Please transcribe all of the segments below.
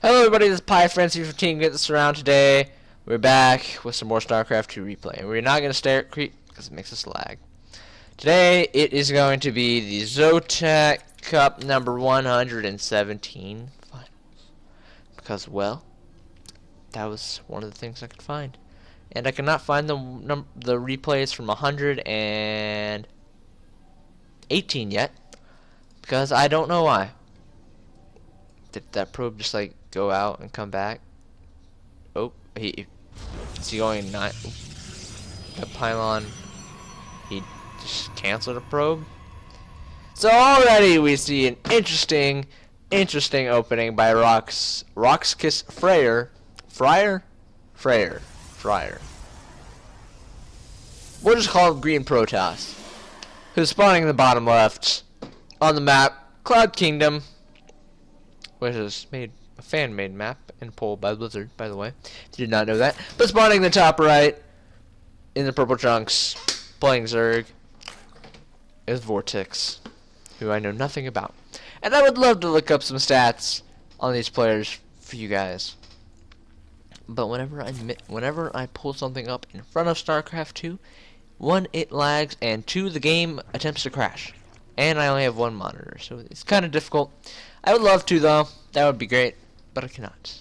Hello everybody, this is Piefrenzy from Team Get This Around. Today we're back with some more StarCraft 2 replay, and we're not going to stare at creep because it makes us lag. Today it is going to be the ZOTAC Cup number 117 finals, because well, that was one of the things I could find, and I cannot find the replays from 118 yet because I don't know why. Did that probe just like go out and come back? Oh, is he going not? The pylon, he just canceled a probe. So already we see an interesting opening by roxkisFRAER. FRAER. We'll just call him Green Protoss, who's spawning in the bottom left on the map, Cloud Kingdom, which is a fan-made map and pulled by Blizzard, by the way. Did not know that. But spawning in the top right, in the purple chunks, playing Zerg, is VortiX, who I know nothing about. And I would love to look up some stats on these players for you guys. But whenever I pull something up in front of StarCraft 2, 1, it lags, and 2, the game attempts to crash. And I only have 1 monitor, so it's kind of difficult. I would love to, though. That would be great, but I cannot.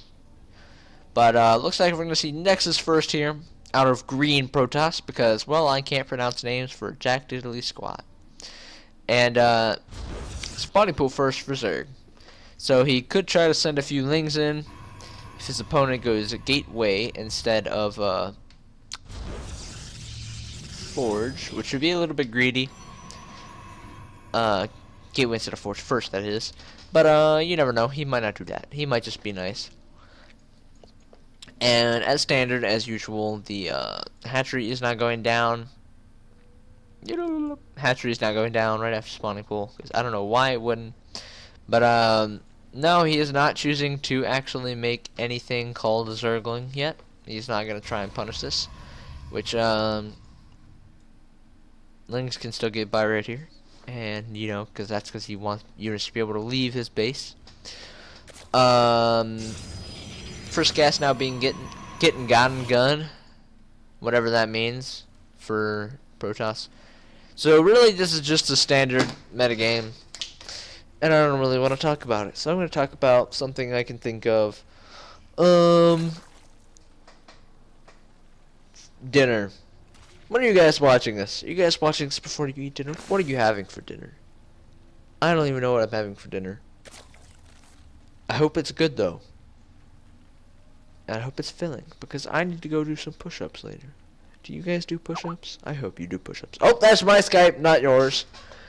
But looks like we're going to see Nexus first here, out of Green Protoss, because, well, I can't pronounce names for Jack Diddley Squat. And spawning pool first for Zerg. So he could try to send a few Lings in if his opponent goes a Gateway instead of Forge, which would be a little bit greedy. Gateway instead of Forge first, that is. But you never know. He might not do that. He might just be nice. And as standard, as usual, the hatchery is not going down. Hatchery is not going down right after spawning pool, because I don't know why it wouldn't. But no, he is not choosing to actually make anything called a Zergling yet. He's not going to try and punish this, which Lings can still get by right here. And you know, because he wants units to be able to leave his base. First gas now being getting gun, whatever that means for Protoss. So really, this is just a standard metagame, and I don't really want to talk about it. So I'm going to talk about something I can think of. Dinner. When are you guys watching this? Are you guys watching this before you eat dinner? What are you having for dinner? I don't even know what I'm having for dinner. I hope it's good, though. And I hope it's filling, because I need to go do some push-ups later. Do you guys do push-ups? I hope you do push-ups. Oh, that's my Skype, not yours.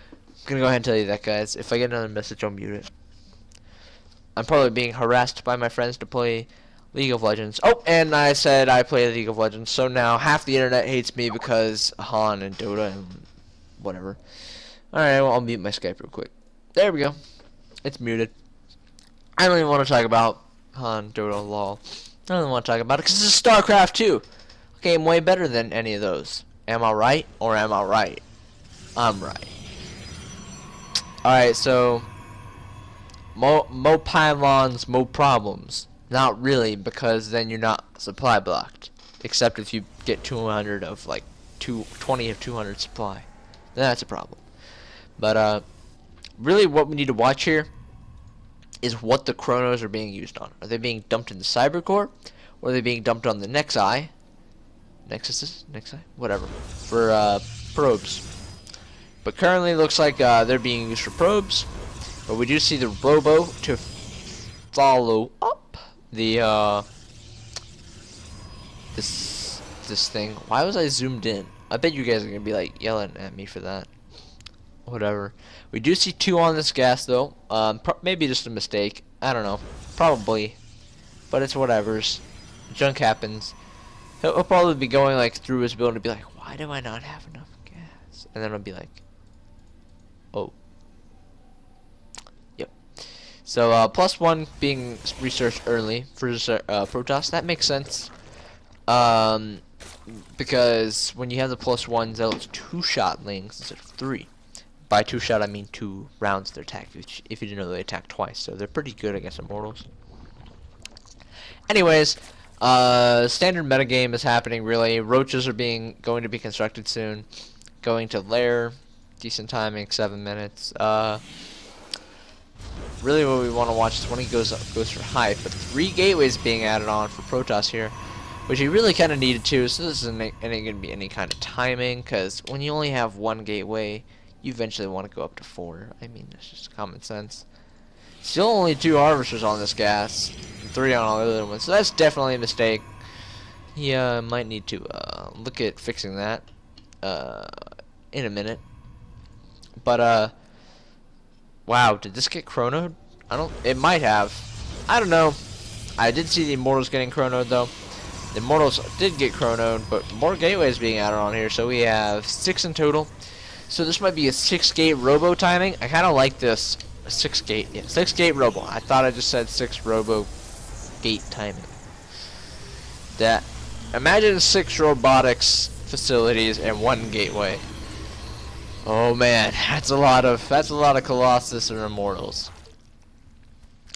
I'm gonna go ahead and tell you that, guys. If I get another message, I'll mute it. I'm probably being harassed by my friends to play League of Legends. Oh, and I said I play League of Legends, so now half the internet hates me because Han and Dota and whatever. Alright, well, I'll mute my Skype real quick. There we go. It's muted. I don't even want to talk about Han, Dota, LOL. I don't even want to talk about it because it's StarCraft 2. Okay, I'm way better than any of those. Am I right or am I right? I'm right. Alright, so mo pylons, mo problems. Not really, because then you're not supply blocked. Except if you get 200 of like 20 of 200 supply. Then that's a problem. But really what we need to watch here is what the chronos are being used on. Are they being dumped in the cyber core? Or are they being dumped on the Nexi? Whatever. For probes. But currently it looks like they're being used for probes. But we do see the robo to follow up the this thing. Why was I zoomed in? I bet you guys are gonna be like yelling at me for that. Whatever. We do see 2 on this gas though. Maybe just a mistake. I don't know. Probably, but it's whatever's. Junk happens. He'll probably be going like through his build and be like, why do I not have enough gas? And then I'll be like, oh. So, +1 being researched early for Protoss, that makes sense. Because when you have the +1s, that's 2-shot Lings instead of 3. By 2-shot, I mean 2 rounds of their attack, which, if you didn't know, they attack twice. So they're pretty good against Immortals. Anyways, standard metagame is happening. Really, roaches are going to be constructed soon. Going to lair, decent timing, 7 minutes. Really, what we want to watch is when he goes for hype. But 3 gateways being added on for Protoss here, which he really kind of needed to. So this isn't going to be any kind of timing, because when you only have 1 gateway, you eventually want to go up to 4. I mean, that's just common sense. Still only 2 harvesters on this gas, and 3 on all the other ones, so that's definitely a mistake. He might need to look at fixing that in a minute. But wow, did this get chronoed? It might have. I don't know. I did see the Immortals getting chronoed though. The Immortals did get chronoed, but more gateways being added on here, so we have 6 in total. So this might be a 6-gate robo timing. I kind of like this. 6-gate, yeah, 6-gate robo. I thought I just said 6 robo gate timing. Imagine 6 robotics facilities and 1 gateway. Oh man, that's a lot of Colossus and Immortals.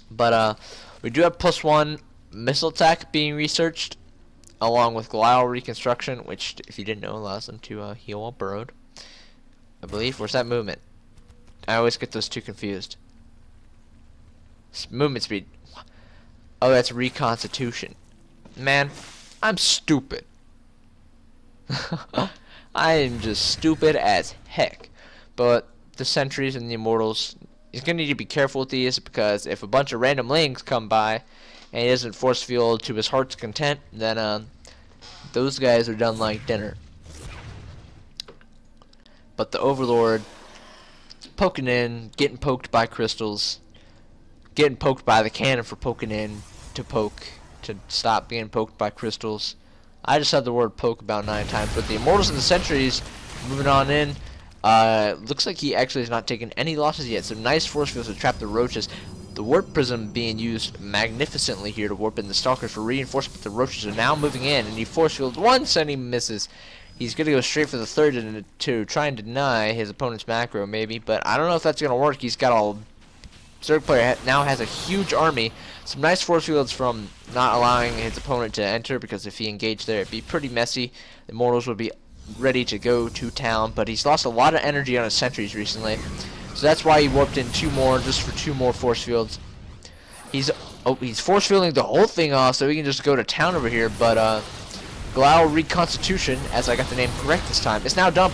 But we do have +1 missile attack being researched, along with glial reconstruction, which, if you didn't know, allows them to heal while burrowed, I believe. Where's that movement? I always get those two confused. Movement speed. Oh, that's reconstitution. Man, I'm stupid. I am just stupid as heck. But the sentries and the Immortals, he's going to need to be careful with these, because if a bunch of random lings come by and he doesn't force field to his heart's content, then those guys are done like dinner. But the Overlord, poking in, getting poked by crystals, getting poked by the cannon for poking in to stop being poked by crystals. I just said the word poke about 9 times. But the Immortals and the sentries moving on in. Looks like he actually has not taken any losses yet. So nice force fields to trap the roaches. The warp prism being used magnificently here to warp in the stalkers for reinforcement. The roaches are now moving in, and he force fields once and he misses. He's going to go straight for the third to try and deny his opponent's macro, maybe. But I don't know if that's going to work. He's got all... Zerg player now has a huge army. Some nice force fields from not allowing his opponent to enter, because if he engaged there, it'd be pretty messy. The Immortals would be ready to go to town, but he's lost a lot of energy on his sentries recently. So that's why he warped in 2 more, just for 2 more force fields. He's force fielding the whole thing off, so he can just go to town over here. But Glial Reconstitution, as I got the name correct this time, is now done.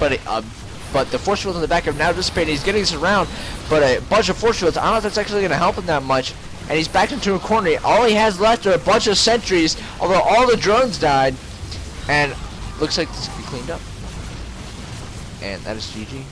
But the force fields in the back have now dissipated. He's getting surrounded, but a bunch of force fields. I don't know if that's actually going to help him that much. And he's backed into a corner. All he has left are a bunch of sentries, although all the drones died. And looks like this could be cleaned up. And that is GG.